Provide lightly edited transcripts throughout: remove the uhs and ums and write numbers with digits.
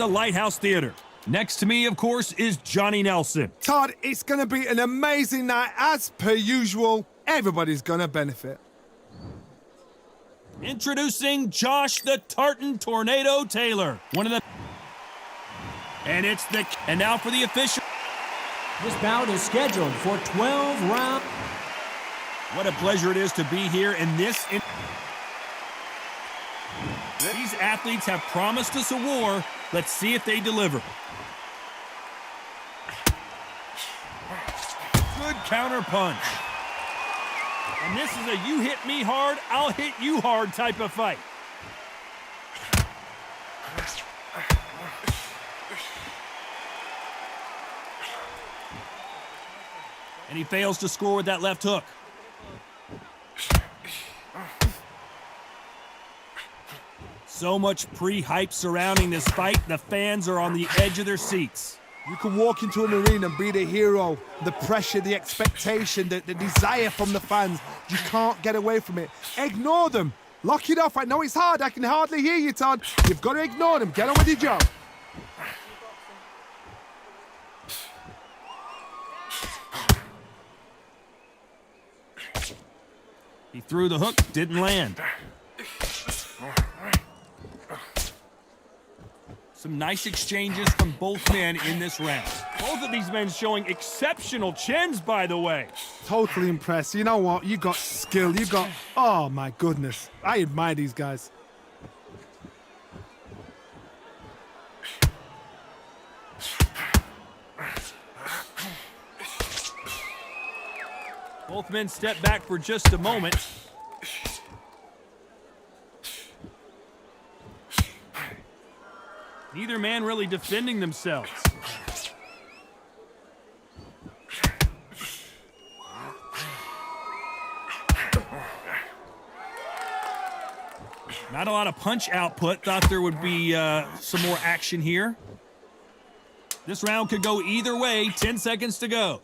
The Lighthouse Theater. Next to me, of course, is Johnny Nelson. Todd, it's going to be an amazing night. As per usual, everybody's going to benefit. Introducing Josh the Tartan Tornado Taylor. One of the... And it's the... And now for the official... This bout is scheduled for 12 rounds. What a pleasure it is to be here in this... These athletes have promised us a war. Let's see if they deliver. Good counter punch. And this is a you hit me hard, I'll hit you hard type of fight. And he fails to score with that left hook. So much pre-hype surrounding this fight, the fans are on the edge of their seats. You can walk into an arena and be the hero. The pressure, the expectation, the desire from the fans. You can't get away from it. Ignore them. Lock it off. I know it's hard. I can hardly hear you, Todd. You've got to ignore them. Get on with your job. He threw the hook, didn't land. Some nice exchanges from both men in this round. Both of these men showing exceptional chins, by the way. Totally impressed. You know what? You got skill. You got... Oh, my goodness. I admire these guys. Both men step back for just a moment. Neither man really defending themselves. Not a lot of punch output. Thought there would be some more action here. This round could go either way. 10 seconds to go.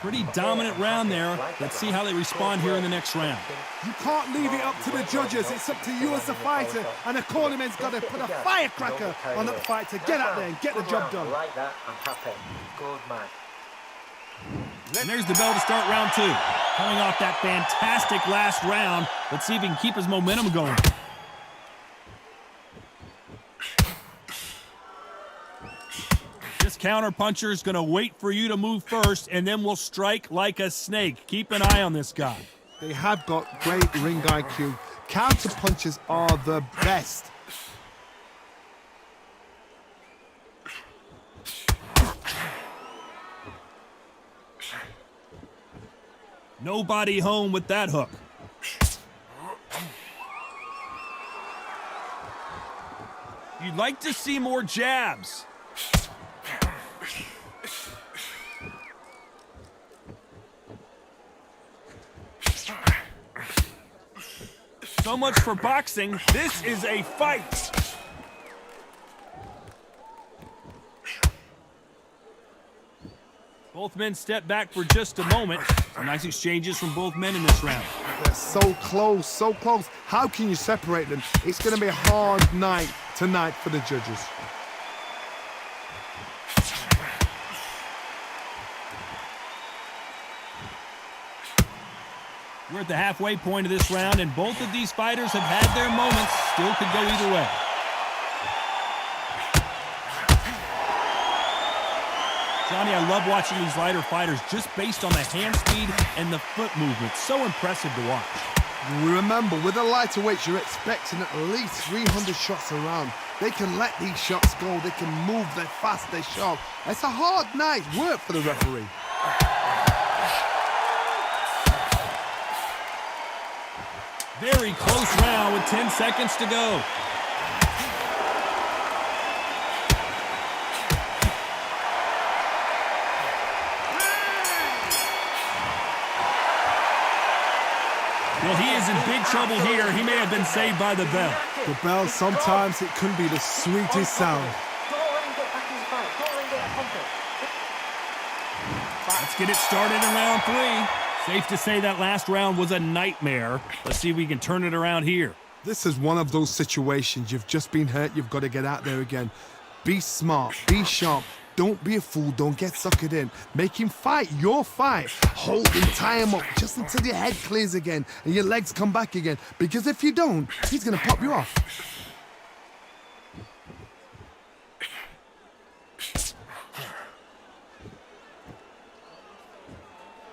Pretty dominant round there. Let's see how they respond here in the next round. You can't leave it up to the judges. It's up to you as a fighter. And the cornerman's got to put a firecracker on that fight to get out there and get the job done. Like that, I'm happy. Good man. And there's the bell to start round two. Coming off that fantastic last round. Let's see if he can keep his momentum going. This counter-puncher is going to wait for you to move first, and then we'll strike like a snake. Keep an eye on this guy. They have got great ring IQ. Counter-punchers are the best. Nobody home with that hook. You'd like to see more jabs. So much for boxing. This is a fight. Both men step back for just a moment. Some nice exchanges from both men in this round. They're so close, so close. How can you separate them? It's going to be a hard night tonight for the judges. We're at the halfway point of this round, and both of these fighters have had their moments. Still could go either way. Johnny, I love watching these lighter fighters just based on the hand speed and the foot movement. So impressive to watch. Remember, with the lighter weights, you're expecting at least 300 shots around. They can let these shots go. They can move. They're fast. They're sharp. It's a hard night's work for the referee. Very close round with 10 seconds to go. Well, he is in big trouble here. He may have been saved by the bell. The bell, sometimes it can be the sweetest sound. Let's get it started in round 3. Safe to say that last round was a nightmare. Let's see if we can turn it around here. This is one of those situations. You've just been hurt. You've got to get out there again. Be smart. Be sharp. Don't be a fool. Don't get suckered in. Make him fight your fight. Hold him, tie him up just until your head clears again and your legs come back again. Because if you don't, he's going to pop you off.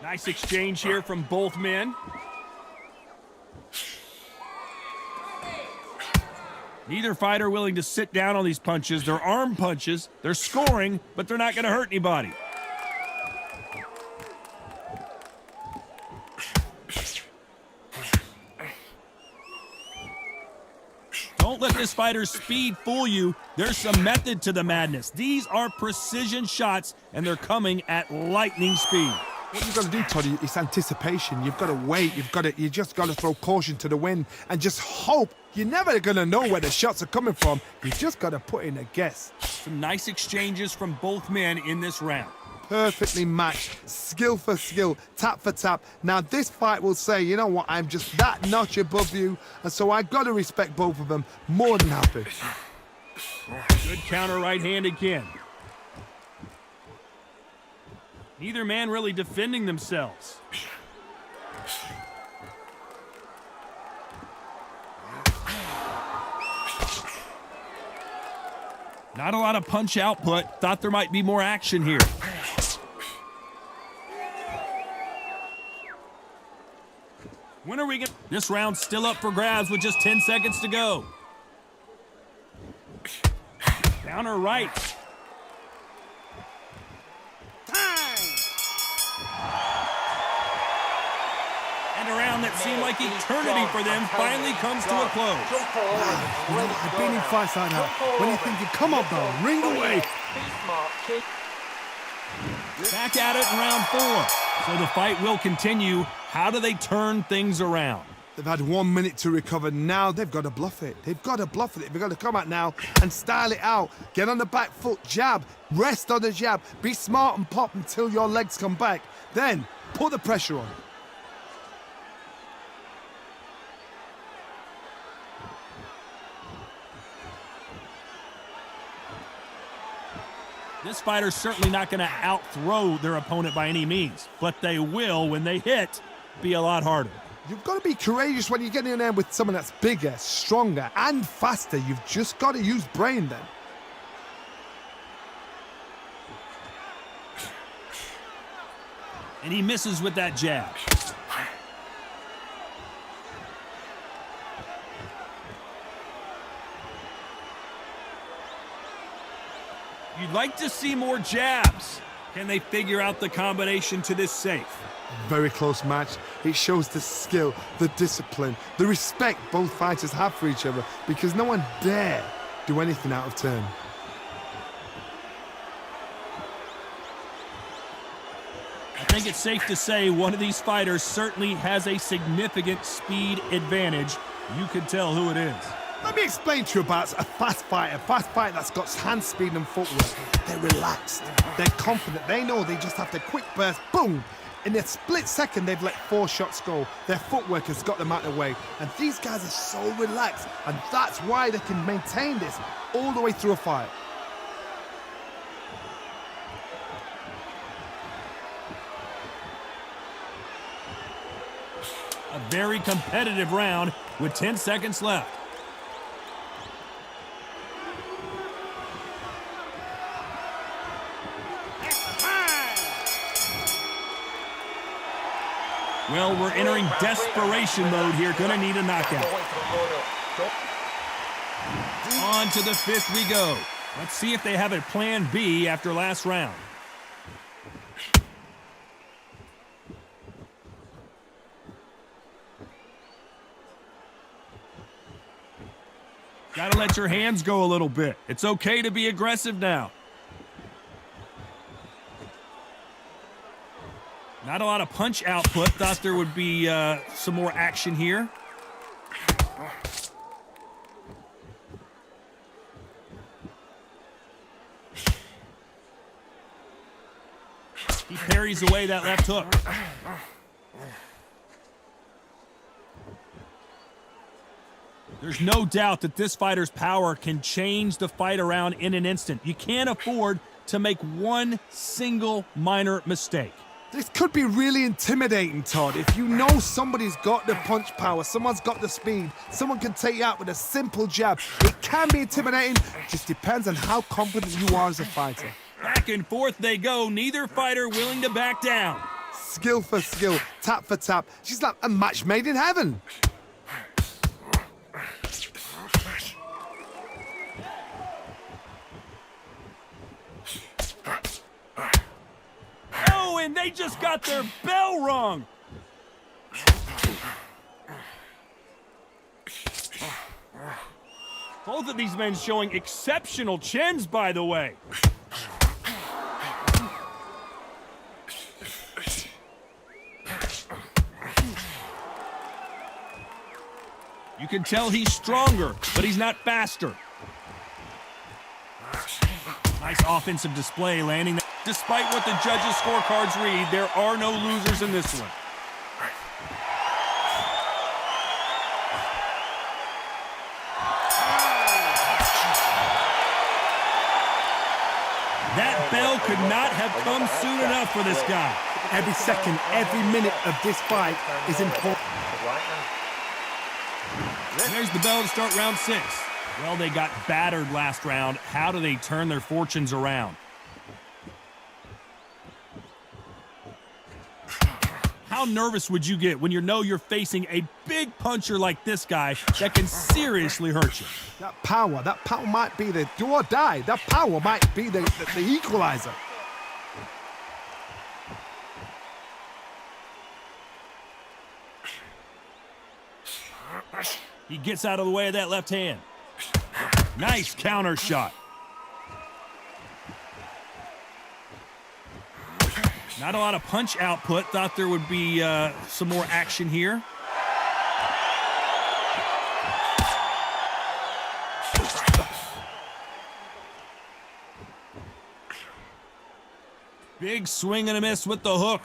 Nice exchange here from both men. Neither fighter willing to sit down on these punches. They're arm punches. They're scoring, but they're not going to hurt anybody. Don't let this fighter's speed fool you. There's some method to the madness. These are precision shots, and they're coming at lightning speed. What you've got to do, Toddy, is anticipation. You've got to wait. You just got to throw caution to the wind and just hope. You're never going to know where the shots are coming from. You just got to put in a guess. Some nice exchanges from both men in this round. Perfectly matched, skill for skill, tap for tap. Now this fight will say, you know what, I'm just that notch above you, and so I got to respect both of them more than happy. Good counter right hand again. Neither man really defending themselves. Not a lot of punch output. Thought there might be more action here. When are we going? This round's still up for grabs with just 10 seconds to go. Counter right. And a round that seemed like eternity for them finally comes to a close. I've been in fights like that. When you're thinking, come on, bro, ring away. Back at it in round 4. So the fight will continue. How do they turn things around? They've had 1 minute to recover. Now they've got to bluff it. They've got to bluff it. They've got to come out now and style it out. Get on the back foot, jab, rest on the jab. Be smart and pop until your legs come back. Then put the pressure on. This fighter's certainly not going to out-throw their opponent by any means, but they will, when they hit, be a lot harder. You've got to be courageous when you're getting in there with someone that's bigger, stronger, and faster. You've just got to use brain then. And he misses with that jab. You'd like to see more jabs. Can they figure out the combination to this safe? Very close match. It shows the skill, the discipline, the respect both fighters have for each other because no one dare do anything out of turn. I think it's safe to say one of these fighters certainly has a significant speed advantage. You can tell who it is. Let me explain to you about a fast fighter that's got hand speed and footwork. They're relaxed, they're confident, they know they just have to quick burst, boom. In a split second, they've let 4 shots go. Their footwork has got them out of the way. And these guys are so relaxed, and that's why they can maintain this all the way through a fight. A very competitive round with 10 seconds left. Well, we're entering desperation mode here. Gonna need a knockout. On to the 5th we go. Let's see if they have a plan B after last round. Gotta let your hands go a little bit. It's okay to be aggressive now. Not a lot of punch output. Thought there would be some more action here. He parries parries away that left hook. There's no doubt that this fighter's power can change the fight around in an instant. You can't afford to make one single minor mistake. This could be really intimidating, Todd. If you know somebody's got the punch power, someone's got the speed, someone can take you out with a simple jab. It can be intimidating, just depends on how confident you are as a fighter. Back and forth they go, neither fighter willing to back down. Skill for skill, tap for tap. She's like a match made in heaven. Oh, and they just got their bell rung. Both of these men showing exceptional chins, by the way. You can tell he's stronger, but he's not faster. Nice offensive display landing. Despite what the judges' scorecards read, there are no losers in this one. That bell could not have come soon enough for this guy. Every second, every minute of this fight is important. There's the bell to start round 6. Well, they got battered last round. How do they turn their fortunes around? How nervous would you get when you know you're facing a big puncher like this guy that can seriously hurt you? That power might be the do or die. That power might be the equalizer. He gets out of the way of that left hand. Nice counter shot. Not a lot of punch output. Thought there would be some more action here. Big swing and a miss with the hook.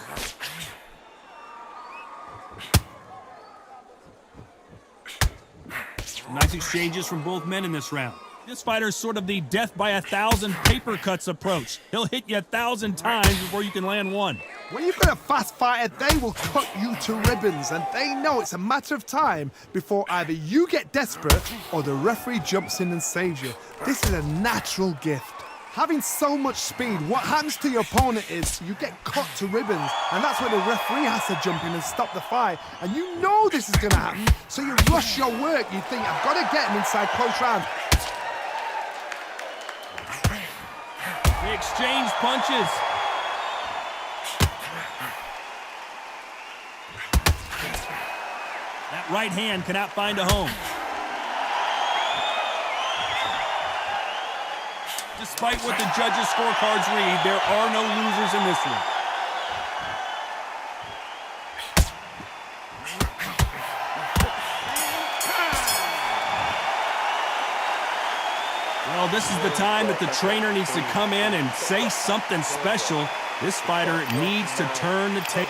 Nice exchanges from both men in this round. This fighter's sort of the death by 1,000 paper cuts approach. He'll hit you 1,000 times before you can land one. When you've got a fast fighter, they will cut you to ribbons, and they know it's a matter of time before either you get desperate or the referee jumps in and saves you. This is a natural gift. Having so much speed, what happens to your opponent is you get cut to ribbons, and that's where the referee has to jump in and stop the fight. And you know this is going to happen, so you rush your work. You think, I've got to get him inside close round. They exchange punches. That right hand cannot find a home. Despite what the judges' scorecards read, there are no losers in this one. Well, this is the time that the trainer needs to come in and say something special. This fighter needs to turn the tape.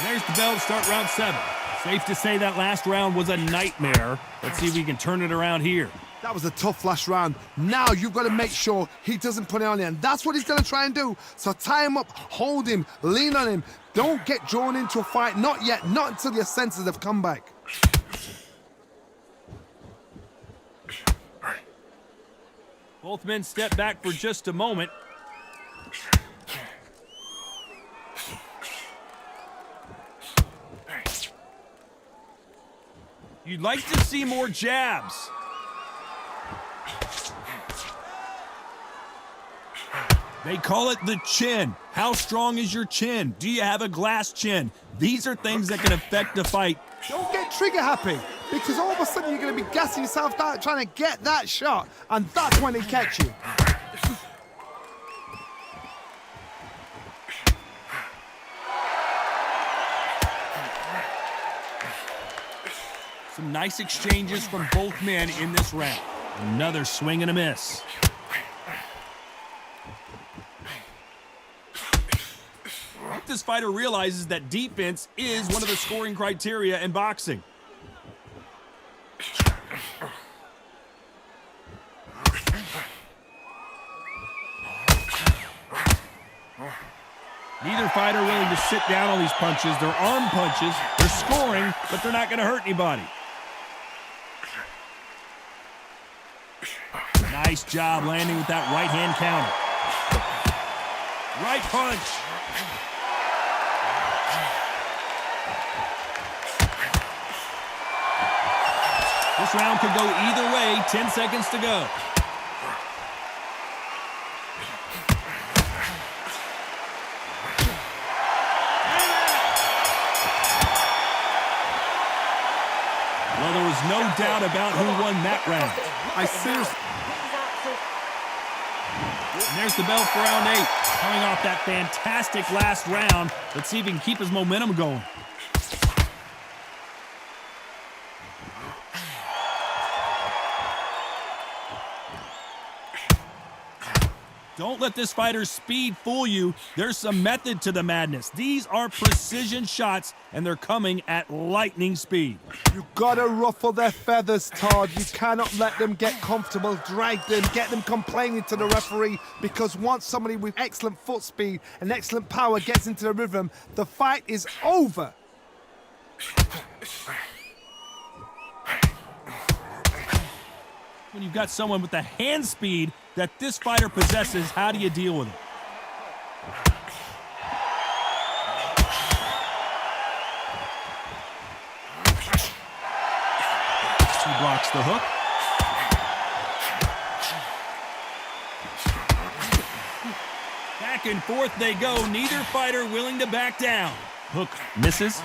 There's the bell to start round 7. Safe to say that last round was a nightmare. Let's see if we can turn it around here. That was a tough last round. Now you've got to make sure he doesn't put it on you, and that's what he's going to try and do. So tie him up, hold him, lean on him. Don't get drawn into a fight. Not yet. Not until your senses have come back. Both men step back for just a moment. You'd like to see more jabs. They call it the chin. How strong is your chin? Do you have a glass chin? These are things that can affect the fight. Don't get trigger happy, because all of a sudden you're going to be gassing yourself out trying to get that shot, and that's when they catch you. Some nice exchanges from both men in this round. Another swing and a miss. I hope this fighter realizes that defense is one of the scoring criteria in boxing. Neither fighter willing to sit down on these punches. They're arm punches. They're scoring, but they're not going to hurt anybody. Nice job landing with that right hand counter. Right punch. This round could go either way. 10 seconds to go. Well, there was no doubt about who won that round. I seriously... And there's the bell for round 8. Coming off that fantastic last round. Let's see if he can keep his momentum going. Don't let this fighter's speed fool you. There's some method to the madness. These are precision shots, and they're coming at lightning speed. You gotta ruffle their feathers, Todd. You cannot let them get comfortable, drag them, get them complaining to the referee, because once somebody with excellent foot speed and excellent power gets into the rhythm, the fight is over. When you've got someone with the hand speed that this fighter possesses, how do you deal with it? He blocks the hook. Back and forth they go. Neither fighter willing to back down. Hook misses.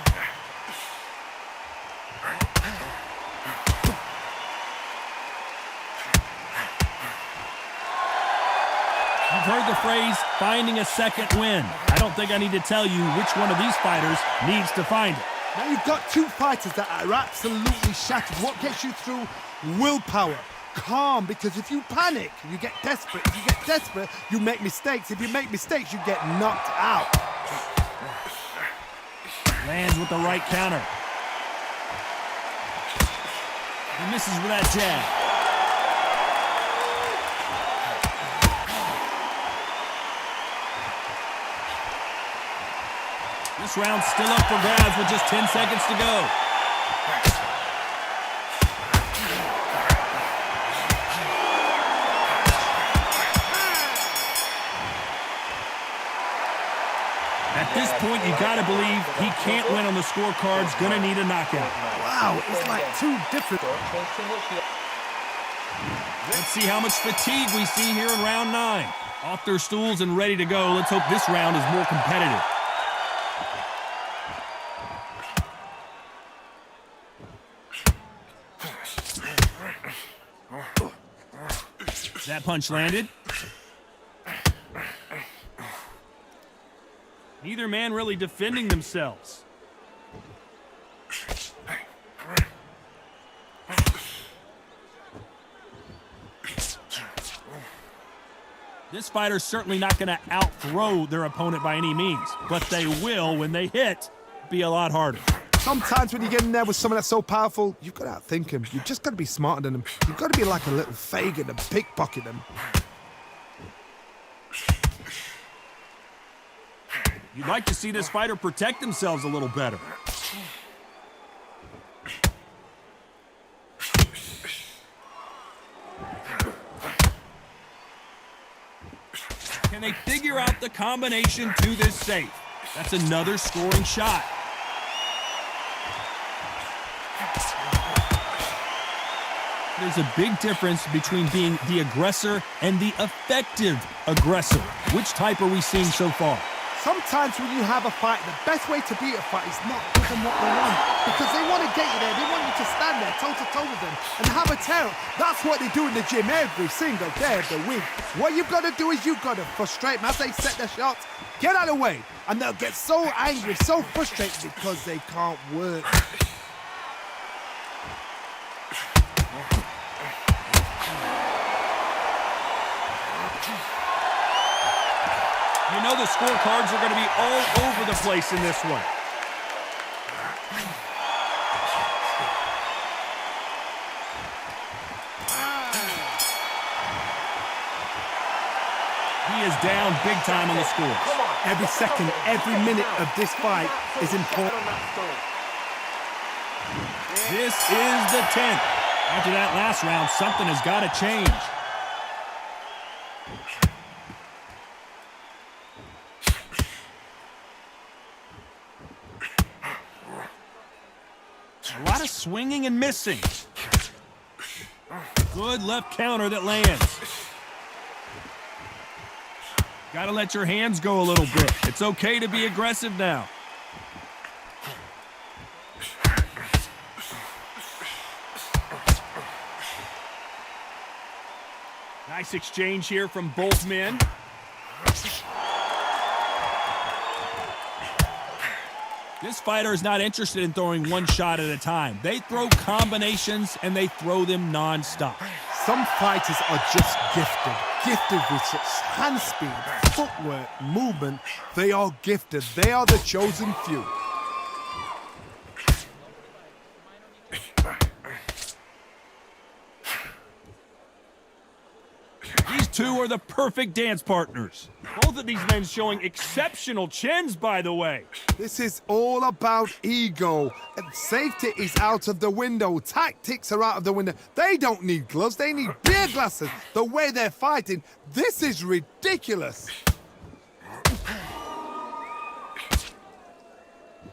You've heard the phrase, finding a second win. I don't think I need to tell you which one of these fighters needs to find it. Now you've got two fighters that are absolutely shattered. What gets you through? Willpower. Calm, because if you panic, you get desperate. If you get desperate, you make mistakes. If you make mistakes, you get knocked out. Lands with the right counter. He misses with that jab. This round's still up for grabs with just 10 seconds to go. At this point, you gotta believe he can't win on the scorecards, gonna need a knockout. Wow, it's like two different... Let's see how much fatigue we see here in round 9. Off their stools and ready to go. Let's hope this round is more competitive. That punch landed. Neither man really defending themselves. This fighter's certainly not going to outthrow their opponent by any means, but they will, when they hit, be a lot harder. Sometimes when you get in there with someone that's so powerful, you've got to outthink him. You've just got to be smarter than him. You've got to be like a little Fagin and pickpocket him. You'd like to see this fighter protect themselves a little better. Can they figure out the combination to this safe? That's another scoring shot. There's a big difference between being the aggressor and the effective aggressor. Which type are we seeing so far? Sometimes when you have a fight, the best way to beat a fight is not give them what they want. Because they want to get you there. They want you to stand there toe-to-toe with them and have a tear. That's what they do in the gym every single day of the week. What you've got to do is you've got to frustrate them as they set their shots. Get out of the way. And they'll get so angry, so frustrated because they can't work. You know the scorecards are going to be all over the place in this one. He is down big time on the score. Every second, every minute of this fight is important. This is the 10th. After that last round, something has got to change. A lot of swinging and missing. Good left counter that lands. Got to let your hands go a little bit. It's okay to be aggressive now. Nice exchange here from both men. This fighter is not interested in throwing one shot at a time. They throw combinations and they throw them non-stop. Some fighters are just gifted with such hand speed, footwork, movement. They are gifted. They are the chosen few. These two are the perfect dance partners. Both of these men showing exceptional chins, by the way. This is all about ego. And safety is out of the window. Tactics are out of the window. They don't need gloves. They need beer glasses. The way they're fighting, this is ridiculous.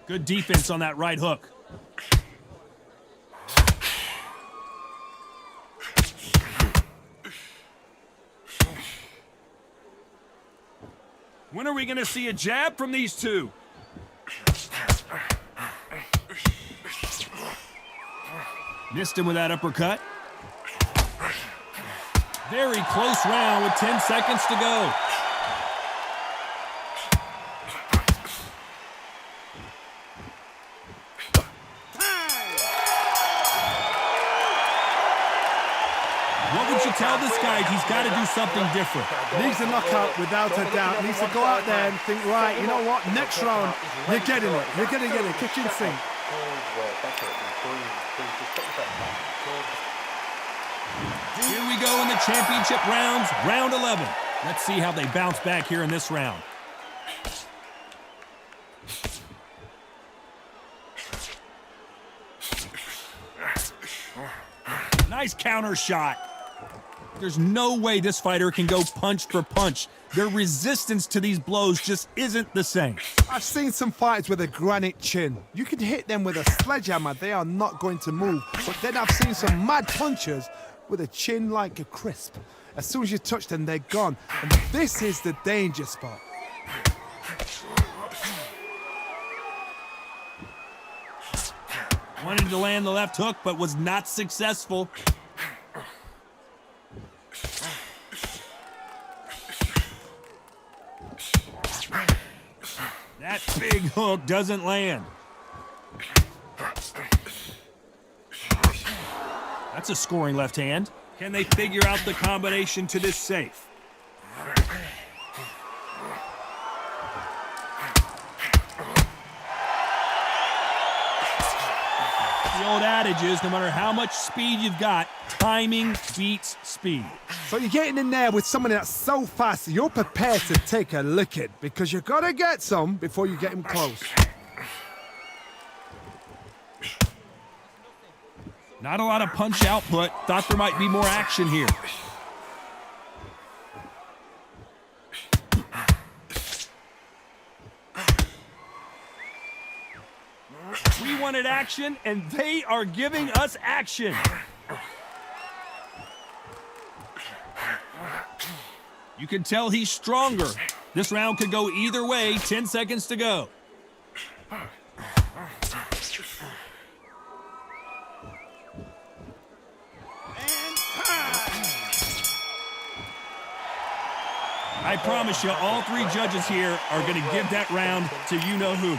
Good defense on that right hook. When are we going to see a jab from these two? Missed him with that uppercut. Very close round with 10 seconds to go. What would you tell this guy? He's got to do something different. Needs a knockout without a doubt. Needs to go out there and think, right, you know what? Next round, you're getting it. You're going to get it. Kitchen sink. Here we go in the championship rounds, round 11. Let's see how they bounce back here in this round. Nice counter shot. There's no way this fighter can go punch for punch. Their resistance to these blows just isn't the same. I've seen some fighters with a granite chin. You can hit them with a sledgehammer. They are not going to move. But then I've seen some mad punchers with a chin like a crisp. As soon as you touch them, they're gone. And this is the danger spot. Wanted to land the left hook, but was not successful. That big hook doesn't land. That's a scoring left hand. Can they figure out the combination to this safe? The old adage is, no matter how much speed you've got, timing beats speed. So you're getting in there with someone that's so fast, you're prepared to take a licking because you got to get some before you get him close. Not a lot of punch output. Thought there might be more action here. We wanted action, and they are giving us action. You can tell he's stronger. This round could go either way. 10 seconds to go. I promise you, all three judges here are going to give that round to you-know-who.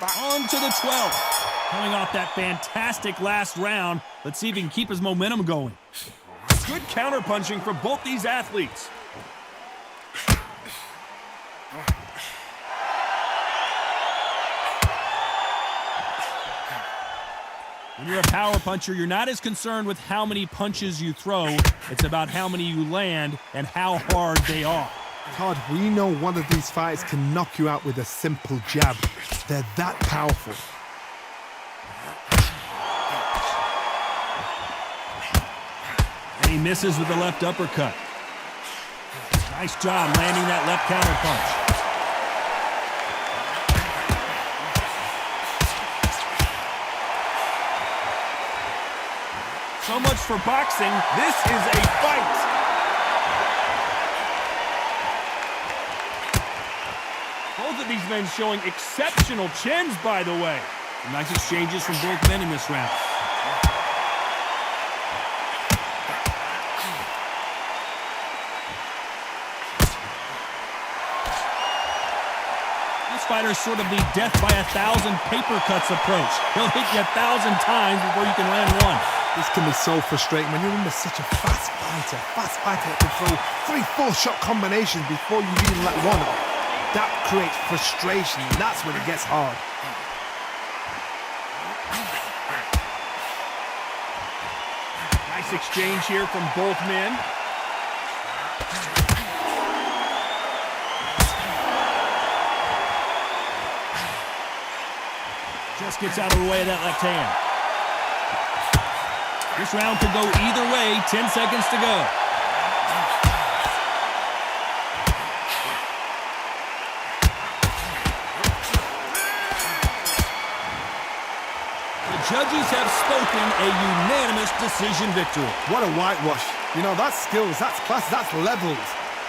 On to the 12th. Coming off that fantastic last round, let's see if he can keep his momentum going. Good counter-punching from both these athletes. When you're a power puncher, you're not as concerned with how many punches you throw. It's about how many you land and how hard they are. Todd, we know one of these fighters can knock you out with a simple jab. They're that powerful. And he misses with the left uppercut. Nice job landing that left counter punch. So much for boxing. This is a fight. Both of these men showing exceptional chins, by the way. Nice exchanges from both men in this round. This fighter's sort of the death by 1,000 paper cuts approach. He'll hit you 1,000 times before you can land one. This can be so frustrating when you're under such a fast fighter that can throw 3-4 shot combinations before you even let one off. That creates frustration, and that's when it gets hard. Nice exchange here from both men. Just gets out of the way of that left hand. This round could go either way. 10 seconds to go. The judges have spoken, a unanimous decision victory. What a whitewash. You know, that's skills, that's class, that's levels.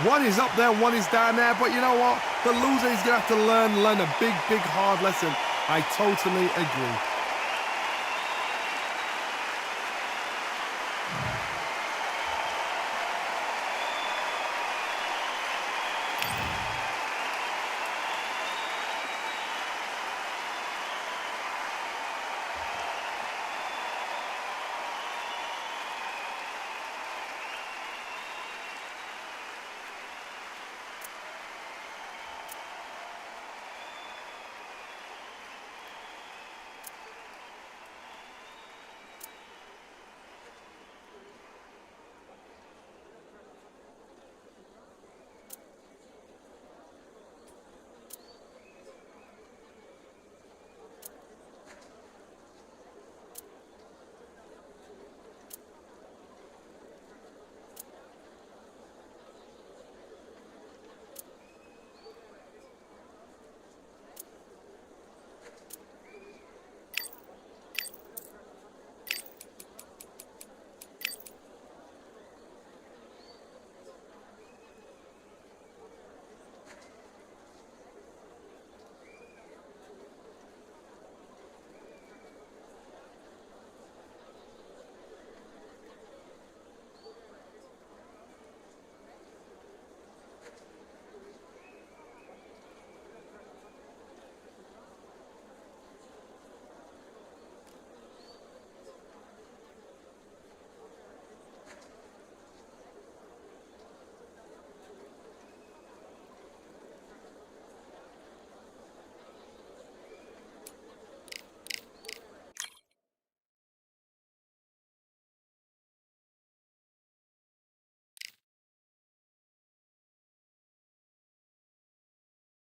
One is up there, one is down there, but you know what? The loser is going to have to learn a big, hard lesson. I totally agree.